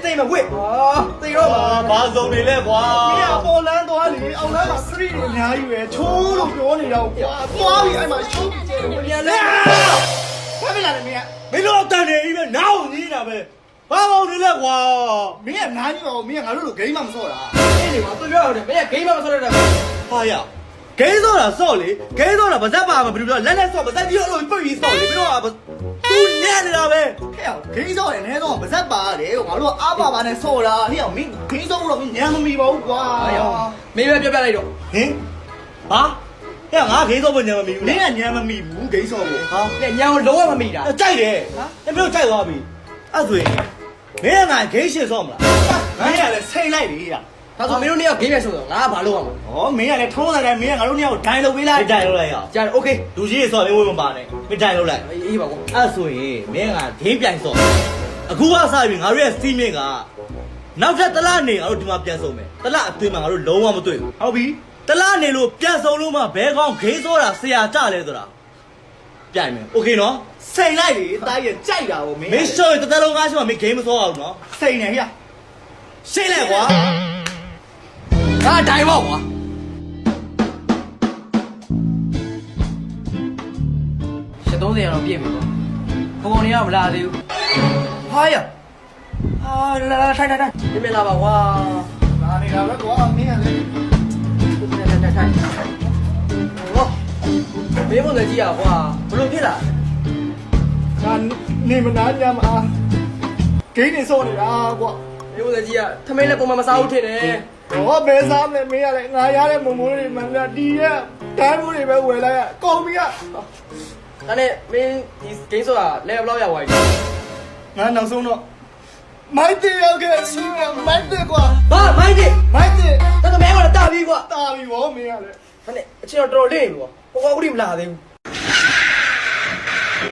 သိမဝစ်သိတော့ဘာစုံနေလဲကွာမင်းကပေါ်လန်းသွားလေအောင်လန်းမှာခရီးတွေအများကြီးပဲချိုးလို့ပြောနေတော့ကွာသွားပြီအဲ့မှာရှုပ်ကျဲပြန်လဲဘာဖြစ်လာလဲမင်းက မင်းတို့တန်နေပြီပဲနားကိုကြီးနေတာပဲဘာပေါင်းနေလဲကွာမင်းကနားကြီးပါဦးမင်းကငါတို့လိုဂိမ်းမှမဆော့တာအေးလေကွာသူပြောတယ်မင်းကဂိမ်းမမဆော့ရတာဟာရဂိမ်းစောတာစော့လေဂိမ်းစောတာဗဇက်ပါမဘယ်လိုပြောလက်စော့ဗဇက်ပြီးတော့ပြည့်စော့လေမင်းတို့ကသူညံ့နေတာပဲဟဲ့ဂိမ်းဆော့တယ်နဲတော့ဗဇက်ပါတယ်ငါတို့ကအားပါပါနဲ့ဆော့တာဟဲ့မင်းဂိမ်းဆော့လို့မင်းညံမမီပါဘူးကွာမင်းပဲပြောပြလိုက်တော့ဟင်ဟာဟဲ့ငါဂိမ်းစော့ဖို့ညံမမီဘူးမင်းကညံမမီဘူးဂိမ်းဆော့ဖို့ဟာညံကိုလုံးဝမမိတာကြိုက်တယ်ဟာမင်းတို့ကြိုက်သွားပြီအဲ့ဆိုရင်မင်းကငါဂိမ်းရှင်းစော့မလားမင်းကလည်းဆိတ်လိုက်ပြီလားဒါဆိုမင်းတို့နှစ်ယောက်ဂိမ်းပဲဆိုတော့ငါကဘာလုပ်ရမလဲဩမင်းကလည်းထုံးတယ်မင်းကငါတို့နှစ်ယောက်ဒိုင်လုပ်ပေးလိုက်ဒိုင်လုပ်လိုက်ရအောင်ကြားတယ်โอเคလူကြီးစော့လေးဝေးမပါနဲ့မဒိုင်လုပ်လိုက်အေးပါကွာအဲ့ဆိုရင်မင်းကဂိမ်းပြိုင်စော့အခုကစပြီငါတို့ရဲ့စီးမင်းကနောက်ထပ်တစ်လနေငါတို့ဒီမှာပြန်ဆုံးမယ်တစ်လအတွင်းမှာငါတို့လုံးဝမတွေ့ဘူးဟုတ်ပြီတစ်လနေလို့ပြန်ဆုံးလို့မှဘဲကောင်းဂိမ်းစော့တာဆရာကြလဲဆိုတာပြိုင်မယ်โอเคနော်စိတ်လိုက်လေတားရကြိုက်တာဗောမင်းမင်းရှော့တသက်လုံးကားရှိမှမင်းဂိမ်းမစော့အောင်နော်စိတ်နေဟဲ့ရှင်းလိုက်ကွာငါဒိုင်ပေါ့ကွာရှစ်30ရတော့ပြည့်ပြီပေါ့ဘုံဘုံနေရမလာသေးဘူးဟာရဟာလာထိုင်မလာပါကွာလာနေတာပဲကွာမင်းကလည်းထိုင်ဟောမင်းမလည်းကြည့်ရကွာဘလို့ဖြစ်လာငါနေမနာကြမှာဂိမ်းနေစော့နေတာကွာမင်းမလည်းကြည့်ရထမင်းလည်းပုံမှန်မစားဘူးထင်တယ်ဟောဘယ်စားမလဲမင်းကလည်းငါရတဲ့မုံမိုးတွေမှန်လားဒီရက်တန်းမိုးတွေပဲဝယ်လိုက်ရကောင်းပြီကဒါနဲ့မင်းဒီဂိမ်းဆိုတာလဲဘယ်လောက်ရသွားပြီငါနောက်ဆုံးတော့မိုက်တေရောက်ခဲ့စီးမိုက်တေကွာဘာမိုက်တေတတော်တော်များများတာပြီကွာတာပြီဗောမင်းကလည်းဒါနဲ့အချင်းတော့တော်တော်လေးပြီကွာဟိုကဥရိမလာသေးဘူး